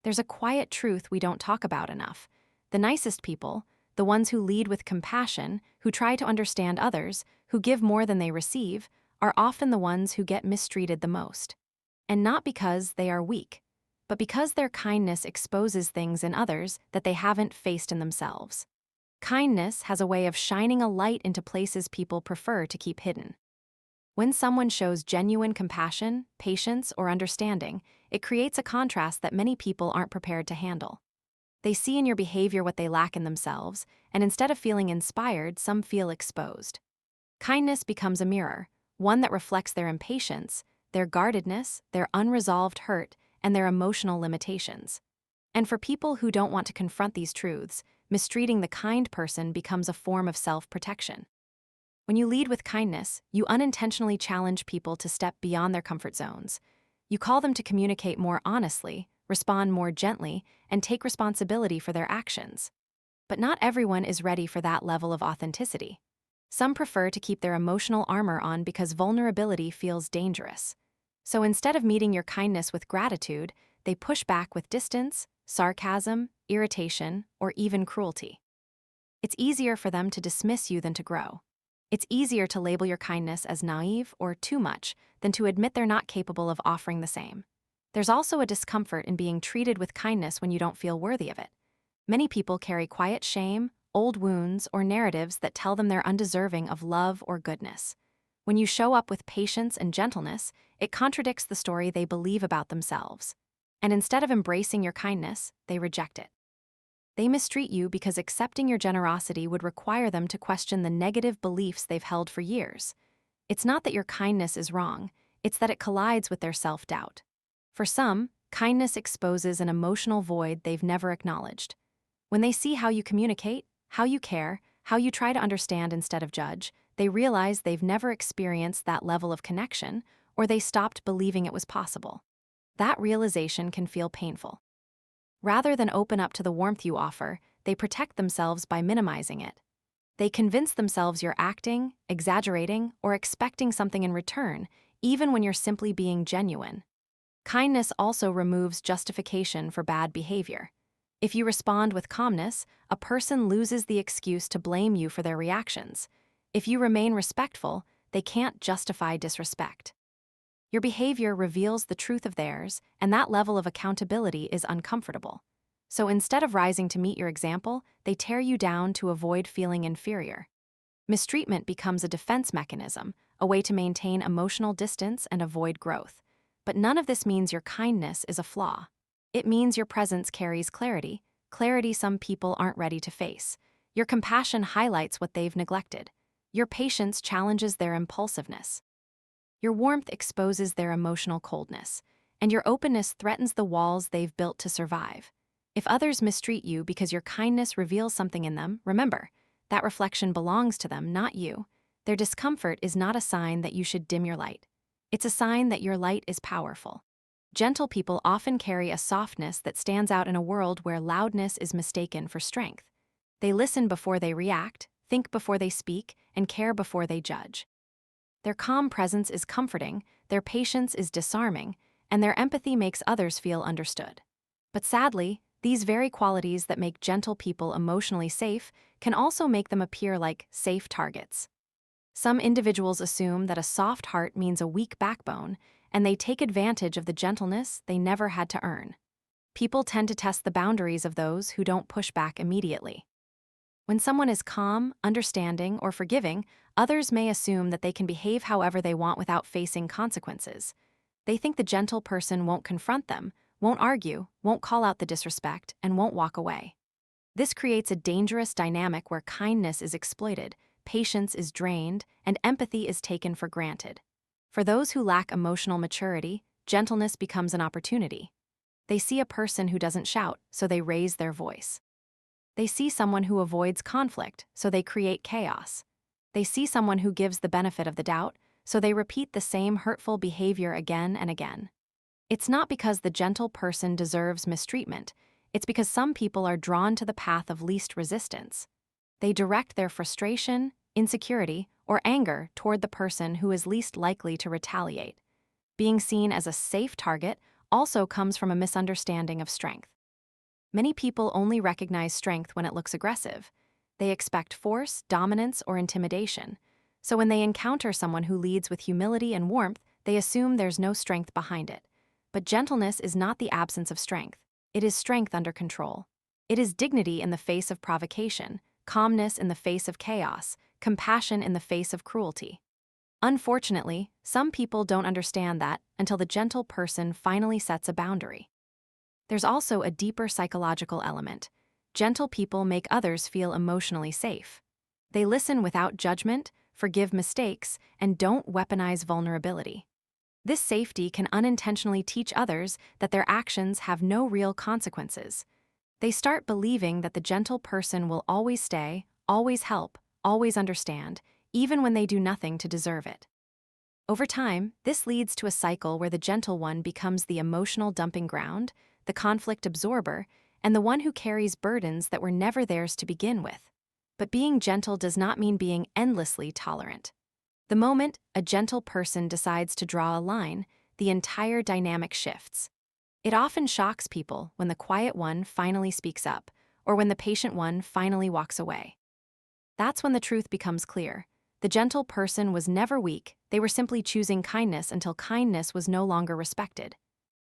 There's a quiet truth we don't talk about enough. The nicest people, the ones who lead with compassion, who try to understand others, who give more than they receive, are often the ones who get mistreated the most. And not because they are weak, but because their kindness exposes things in others that they haven't faced in themselves. Kindness has a way of shining a light into places people prefer to keep hidden. When someone shows genuine compassion, patience, or understanding, it creates a contrast that many people aren't prepared to handle. They see in your behavior what they lack in themselves, and instead of feeling inspired, some feel exposed. Kindness becomes a mirror, one that reflects their impatience, their guardedness, their unresolved hurt, and their emotional limitations. And for people who don't want to confront these truths, mistreating the kind person becomes a form of self-protection. When you lead with kindness, you unintentionally challenge people to step beyond their comfort zones. You call them to communicate more honestly, respond more gently, and take responsibility for their actions. But not everyone is ready for that level of authenticity. Some prefer to keep their emotional armor on because vulnerability feels dangerous. So instead of meeting your kindness with gratitude, they push back with distance, sarcasm, irritation, or even cruelty. It's easier for them to dismiss you than to grow. It's easier to label your kindness as naive or too much than to admit they're not capable of offering the same. There's also a discomfort in being treated with kindness when you don't feel worthy of it. Many people carry quiet shame, old wounds, or narratives that tell them they're undeserving of love or goodness. When you show up with patience and gentleness, it contradicts the story they believe about themselves. And instead of embracing your kindness, they reject it. They mistreat you because accepting your generosity would require them to question the negative beliefs they've held for years. It's not that your kindness is wrong, it's that it collides with their self-doubt. For some, kindness exposes an emotional void they've never acknowledged. When they see how you communicate, how you care, how you try to understand instead of judge, they realize they've never experienced that level of connection, or they stopped believing it was possible. That realization can feel painful. Rather than open up to the warmth you offer, they protect themselves by minimizing it. They convince themselves you're acting, exaggerating, or expecting something in return, even when you're simply being genuine. Kindness also removes justification for bad behavior. If you respond with calmness, a person loses the excuse to blame you for their reactions. If you remain respectful, they can't justify disrespect. Your behavior reveals the truth of theirs, and that level of accountability is uncomfortable. So instead of rising to meet your example, they tear you down to avoid feeling inferior. Mistreatment becomes a defense mechanism, a way to maintain emotional distance and avoid growth. But none of this means your kindness is a flaw. It means your presence carries clarity some people aren't ready to face. Your compassion highlights what they've neglected. Your patience challenges their impulsiveness. Your warmth exposes their emotional coldness, and your openness threatens the walls they've built to survive. If others mistreat you because your kindness reveals something in them, remember, that reflection belongs to them, not you. Their discomfort is not a sign that you should dim your light. It's a sign that your light is powerful. Gentle people often carry a softness that stands out in a world where loudness is mistaken for strength. They listen before they react, think before they speak, and care before they judge. Their calm presence is comforting, their patience is disarming, and their empathy makes others feel understood. But sadly, these very qualities that make gentle people emotionally safe can also make them appear like safe targets. Some individuals assume that a soft heart means a weak backbone, and they take advantage of the gentleness they never had to earn. People tend to test the boundaries of those who don't push back immediately. When someone is calm, understanding, or forgiving, others may assume that they can behave however they want without facing consequences. They think the gentle person won't confront them, won't argue, won't call out the disrespect, and won't walk away. This creates a dangerous dynamic where kindness is exploited, patience is drained, and empathy is taken for granted. For those who lack emotional maturity, gentleness becomes an opportunity. They see a person who doesn't shout, so they raise their voice. They see someone who avoids conflict, so they create chaos. They see someone who gives the benefit of the doubt, so they repeat the same hurtful behavior again and again. It's not because the gentle person deserves mistreatment, it's because some people are drawn to the path of least resistance. They direct their frustration, insecurity, or anger toward the person who is least likely to retaliate. Being seen as a safe target also comes from a misunderstanding of strength. Many people only recognize strength when it looks aggressive. They expect force, dominance, or intimidation. So when they encounter someone who leads with humility and warmth, they assume there's no strength behind it. But gentleness is not the absence of strength. It is strength under control. It is dignity in the face of provocation, calmness in the face of chaos, compassion in the face of cruelty. Unfortunately, some people don't understand that until the gentle person finally sets a boundary. There's also a deeper psychological element. Gentle people make others feel emotionally safe. They listen without judgment, forgive mistakes, and don't weaponize vulnerability. This safety can unintentionally teach others that their actions have no real consequences. They start believing that the gentle person will always stay, always help, always understand, even when they do nothing to deserve it. Over time, this leads to a cycle where the gentle one becomes the emotional dumping ground, the conflict absorber, and the one who carries burdens that were never theirs to begin with. But being gentle does not mean being endlessly tolerant. The moment a gentle person decides to draw a line, the entire dynamic shifts. It often shocks people when the quiet one finally speaks up, or when the patient one finally walks away. That's when the truth becomes clear. The gentle person was never weak, they were simply choosing kindness until kindness was no longer respected.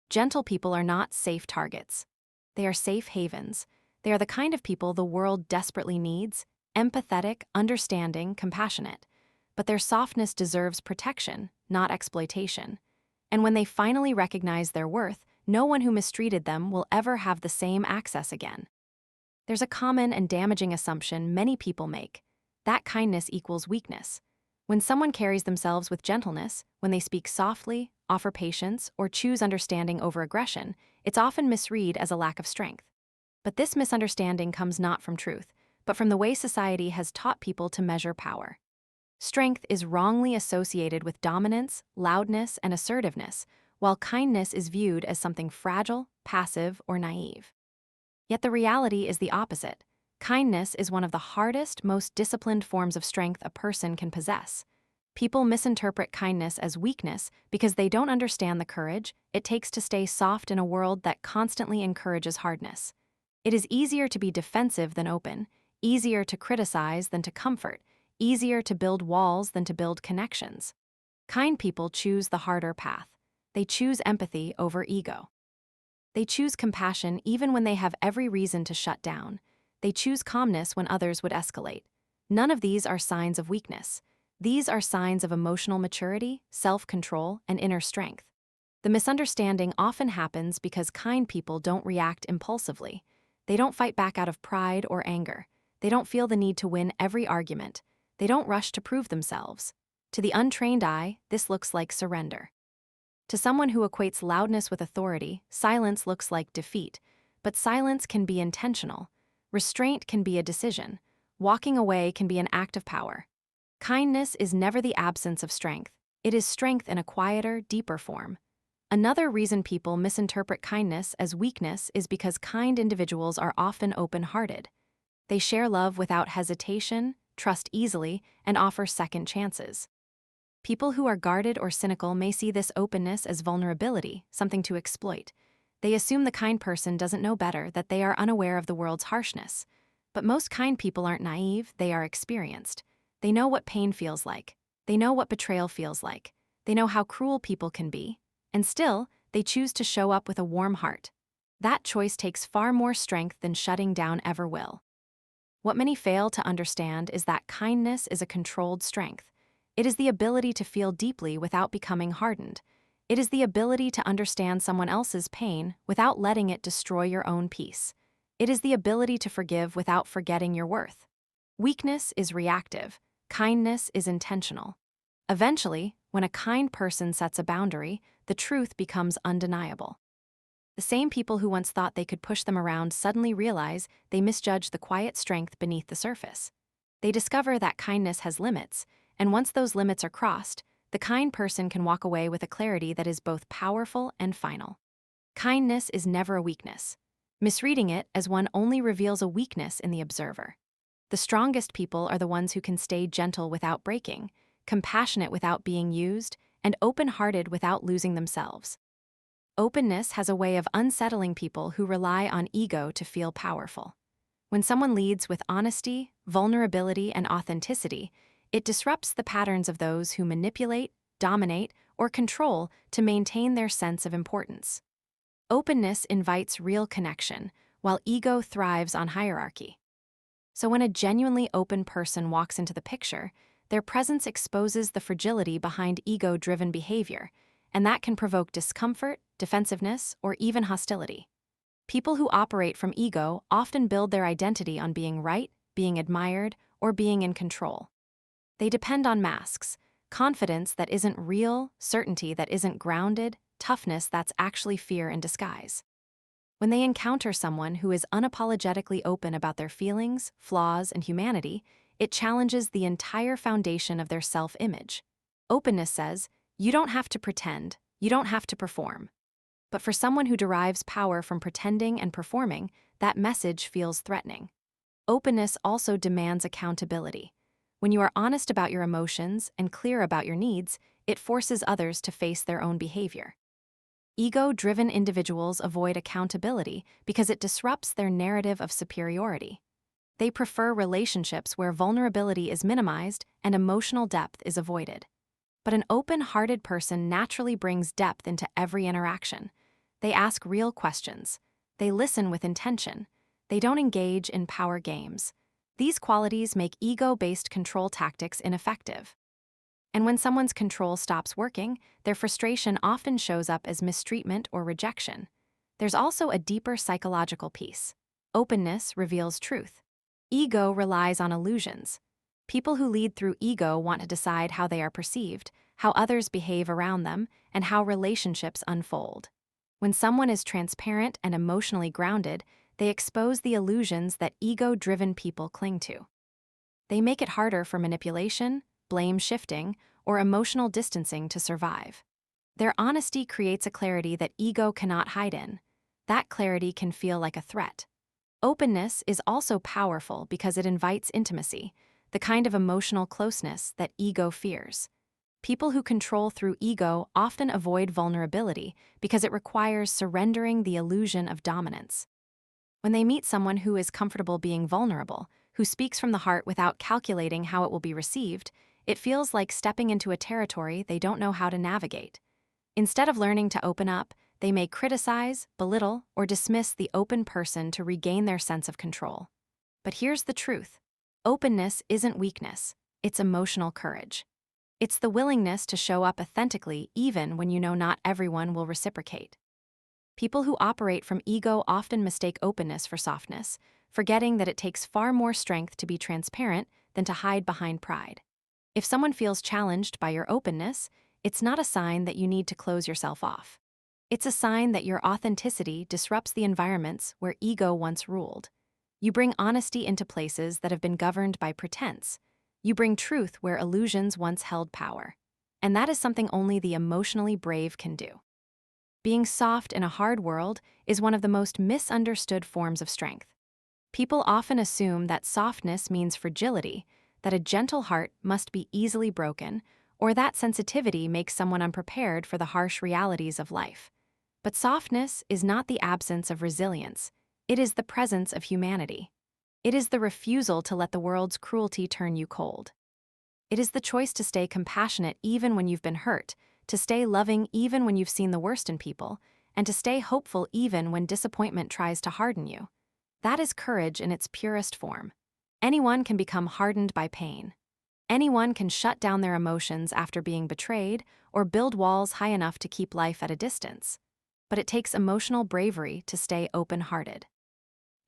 Gentle people are not safe targets. They are safe havens. They are the kind of people the world desperately needs, empathetic, understanding, compassionate. But their softness deserves protection, not exploitation. And when they finally recognize their worth, no one who mistreated them will ever have the same access again. There's a common and damaging assumption many people make. That kindness equals weakness. When someone carries themselves with gentleness, when they speak softly, offer patience, or choose understanding over aggression, it's often misread as a lack of strength. But this misunderstanding comes not from truth, but from the way society has taught people to measure power. Strength is wrongly associated with dominance, loudness, and assertiveness, while kindness is viewed as something fragile, passive, or naive. Yet the reality is the opposite. Kindness is one of the hardest, most disciplined forms of strength a person can possess. People misinterpret kindness as weakness because they don't understand the courage it takes to stay soft in a world that constantly encourages hardness. It is easier to be defensive than open, easier to criticize than to comfort, easier to build walls than to build connections. Kind people choose the harder path. They choose empathy over ego. They choose compassion even when they have every reason to shut down. They choose calmness when others would escalate. None of these are signs of weakness. These are signs of emotional maturity, self-control, and inner strength. The misunderstanding often happens because kind people don't react impulsively. They don't fight back out of pride or anger. They don't feel the need to win every argument. They don't rush to prove themselves. To the untrained eye, this looks like surrender. To someone who equates loudness with authority, silence looks like defeat. But silence can be intentional. Restraint can be a decision. Walking away can be an act of power. Kindness is never the absence of strength. It is strength in a quieter, deeper form. Another reason people misinterpret kindness as weakness is because kind individuals are often open-hearted. They share love without hesitation, trust easily, and offer second chances. People who are guarded or cynical may see this openness as vulnerability, something to exploit. They assume the kind person doesn't know better, that they are unaware of the world's harshness. But most kind people aren't naive, they are experienced. They know what pain feels like. They know what betrayal feels like. They know how cruel people can be. And still, they choose to show up with a warm heart. That choice takes far more strength than shutting down ever will. What many fail to understand is that kindness is a controlled strength. It is the ability to feel deeply without becoming hardened. It is the ability to understand someone else's pain without letting it destroy your own peace. It is the ability to forgive without forgetting your worth. Weakness is reactive. Kindness is intentional. Eventually, when a kind person sets a boundary, the truth becomes undeniable. The same people who once thought they could push them around suddenly realize they misjudged the quiet strength beneath the surface. They discover that kindness has limits, and once those limits are crossed, the kind person can walk away with a clarity that is both powerful and final. Kindness is never a weakness. Misreading it as one only reveals a weakness in the observer. The strongest people are the ones who can stay gentle without breaking, compassionate without being used, and open-hearted without losing themselves. Openness has a way of unsettling people who rely on ego to feel powerful. When someone leads with honesty, vulnerability, and authenticity, it disrupts the patterns of those who manipulate, dominate, or control to maintain their sense of importance. Openness invites real connection, while ego thrives on hierarchy. So when a genuinely open person walks into the picture, their presence exposes the fragility behind ego-driven behavior, and that can provoke discomfort, defensiveness, or even hostility. People who operate from ego often build their identity on being right, being admired, or being in control. They depend on masks, confidence that isn't real, certainty that isn't grounded, toughness that's actually fear in disguise. When they encounter someone who is unapologetically open about their feelings, flaws, and humanity, it challenges the entire foundation of their self-image. Openness says, you don't have to pretend, you don't have to perform. But for someone who derives power from pretending and performing, that message feels threatening. Openness also demands accountability. When you are honest about your emotions and clear about your needs, it forces others to face their own behavior. Ego-driven individuals avoid accountability because it disrupts their narrative of superiority. They prefer relationships where vulnerability is minimized and emotional depth is avoided. But an open-hearted person naturally brings depth into every interaction. They ask real questions. They listen with intention. They don't engage in power games. These qualities make ego-based control tactics ineffective. And when someone's control stops working, their frustration often shows up as mistreatment or rejection. There's also a deeper psychological piece. Openness reveals truth. Ego relies on illusions. People who lead through ego want to decide how they are perceived, how others behave around them, and how relationships unfold. When someone is transparent and emotionally grounded, they expose the illusions that ego-driven people cling to. They make it harder for manipulation, blame shifting, or emotional distancing to survive. Their honesty creates a clarity that ego cannot hide in. That clarity can feel like a threat. Openness is also powerful because it invites intimacy, the kind of emotional closeness that ego fears. People who control through ego often avoid vulnerability because it requires surrendering the illusion of dominance. When they meet someone who is comfortable being vulnerable, who speaks from the heart without calculating how it will be received, it feels like stepping into a territory they don't know how to navigate. Instead of learning to open up, they may criticize, belittle, or dismiss the open person to regain their sense of control. But here's the truth. Openness isn't weakness, it's emotional courage. It's the willingness to show up authentically even when you know not everyone will reciprocate. People who operate from ego often mistake openness for softness, forgetting that it takes far more strength to be transparent than to hide behind pride. If someone feels challenged by your openness, it's not a sign that you need to close yourself off. It's a sign that your authenticity disrupts the environments where ego once ruled. You bring honesty into places that have been governed by pretense. You bring truth where illusions once held power. And that is something only the emotionally brave can do. Being soft in a hard world is one of the most misunderstood forms of strength. People often assume that softness means fragility, that a gentle heart must be easily broken, or that sensitivity makes someone unprepared for the harsh realities of life. But softness is not the absence of resilience. It is the presence of humanity. It is the refusal to let the world's cruelty turn you cold. It is the choice to stay compassionate even when you've been hurt, to stay loving even when you've seen the worst in people, and to stay hopeful even when disappointment tries to harden you. That is courage in its purest form. Anyone can become hardened by pain. Anyone can shut down their emotions after being betrayed or build walls high enough to keep life at a distance. But it takes emotional bravery to stay open-hearted.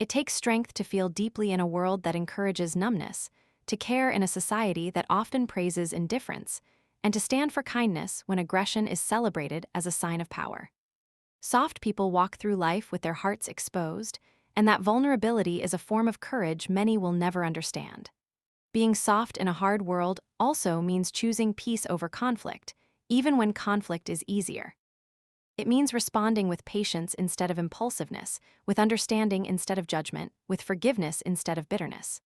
It takes strength to feel deeply in a world that encourages numbness, to care in a society that often praises indifference, and to stand for kindness when aggression is celebrated as a sign of power. Soft people walk through life with their hearts exposed, and that vulnerability is a form of courage many will never understand. Being soft in a hard world also means choosing peace over conflict, even when conflict is easier. It means responding with patience instead of impulsiveness, with understanding instead of judgment, with forgiveness instead of bitterness.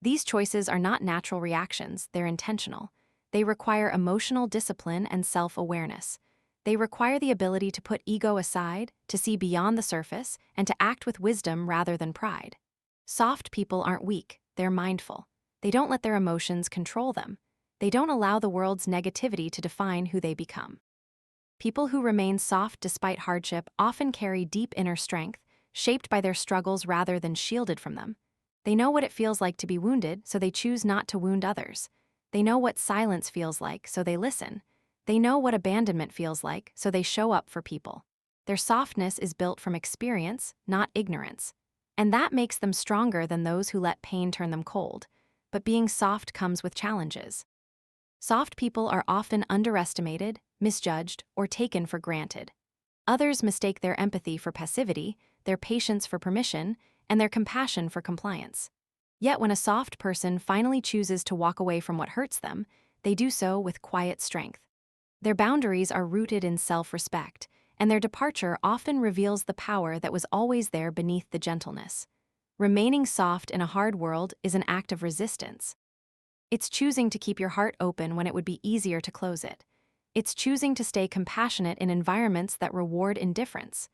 These choices are not natural reactions, they're intentional. They require emotional discipline and self-awareness. They require the ability to put ego aside, to see beyond the surface, and to act with wisdom rather than pride. Soft people aren't weak, they're mindful. They don't let their emotions control them. They don't allow the world's negativity to define who they become. People who remain soft despite hardship often carry deep inner strength, shaped by their struggles rather than shielded from them. They know what it feels like to be wounded, so they choose not to wound others. They know what silence feels like, so they listen. They know what abandonment feels like, so they show up for people. Their softness is built from experience, not ignorance. And that makes them stronger than those who let pain turn them cold. But being soft comes with challenges. Soft people are often underestimated, misjudged, or taken for granted. Others mistake their empathy for passivity, their patience for permission, and their compassion for compliance. Yet when a soft person finally chooses to walk away from what hurts them, they do so with quiet strength. Their boundaries are rooted in self-respect, and their departure often reveals the power that was always there beneath the gentleness. Remaining soft in a hard world is an act of resistance. It's choosing to keep your heart open when it would be easier to close it. It's choosing to stay compassionate in environments that reward indifference.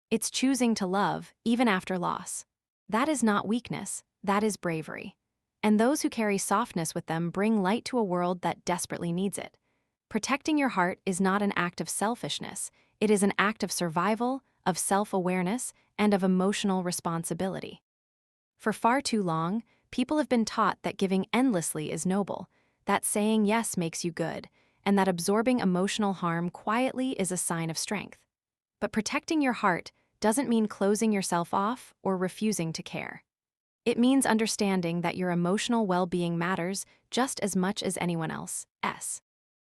It's choosing to love, even after loss. That is not weakness, that is bravery. And those who carry softness with them bring light to a world that desperately needs it. Protecting your heart is not an act of selfishness, it is an act of survival, of self-awareness, and of emotional responsibility. For far too long, people have been taught that giving endlessly is noble, that saying yes makes you good, and that absorbing emotional harm quietly is a sign of strength. But protecting your heart doesn't mean closing yourself off or refusing to care. It means understanding that your emotional well-being matters just as much as anyone else's.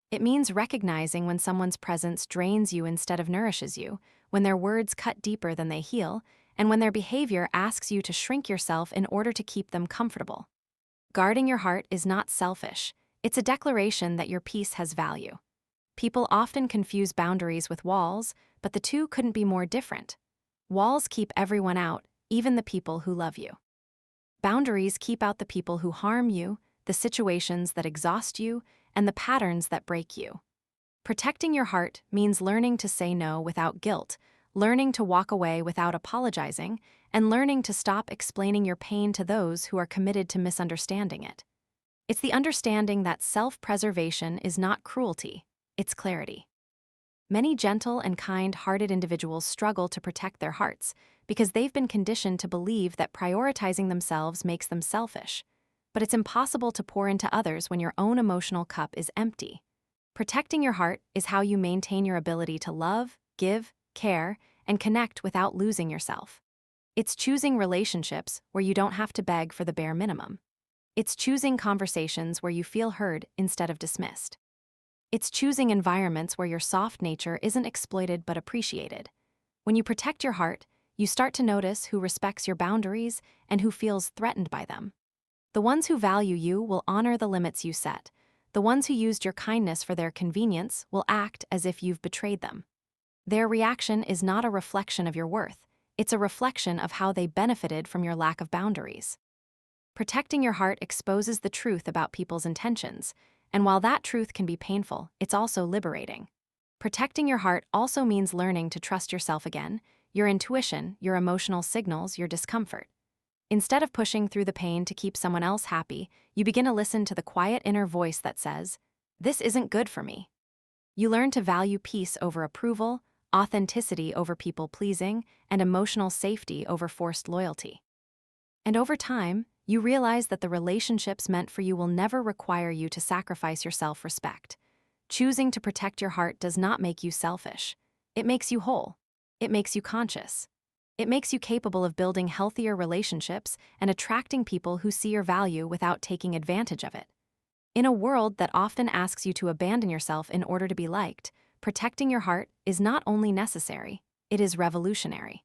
It means recognizing when someone's presence drains you instead of nourishes you, when their words cut deeper than they heal, and when their behavior asks you to shrink yourself in order to keep them comfortable. Guarding your heart is not selfish. It's a declaration that your peace has value. People often confuse boundaries with walls, but the two couldn't be more different. Walls keep everyone out, even the people who love you. Boundaries keep out the people who harm you, the situations that exhaust you, and the patterns that break you. Protecting your heart means learning to say no without guilt, learning to walk away without apologizing, and learning to stop explaining your pain to those who are committed to misunderstanding it. It's the understanding that self-preservation is not cruelty, it's clarity. Many gentle and kind-hearted individuals struggle to protect their hearts because they've been conditioned to believe that prioritizing themselves makes them selfish. But it's impossible to pour into others when your own emotional cup is empty. Protecting your heart is how you maintain your ability to love, give, care, and connect without losing yourself. It's choosing relationships where you don't have to beg for the bare minimum. It's choosing conversations where you feel heard instead of dismissed. It's choosing environments where your soft nature isn't exploited but appreciated. When you protect your heart, you start to notice who respects your boundaries and who feels threatened by them. The ones who value you will honor the limits you set. The ones who used your kindness for their convenience will act as if you've betrayed them. Their reaction is not a reflection of your worth. It's a reflection of how they benefited from your lack of boundaries. Protecting your heart exposes the truth about people's intentions, and while that truth can be painful, it's also liberating. Protecting your heart also means learning to trust yourself again, your intuition, your emotional signals, your discomfort. Instead of pushing through the pain to keep someone else happy, you begin to listen to the quiet inner voice that says, "This isn't good for me." You learn to value peace over approval, authenticity over people-pleasing, and emotional safety over forced loyalty. And over time, you realize that the relationships meant for you will never require you to sacrifice your self-respect. Choosing to protect your heart does not make you selfish. It makes you whole. It makes you conscious. It makes you capable of building healthier relationships and attracting people who see your value without taking advantage of it. In a world that often asks you to abandon yourself in order to be liked, protecting your heart is not only necessary, it is revolutionary.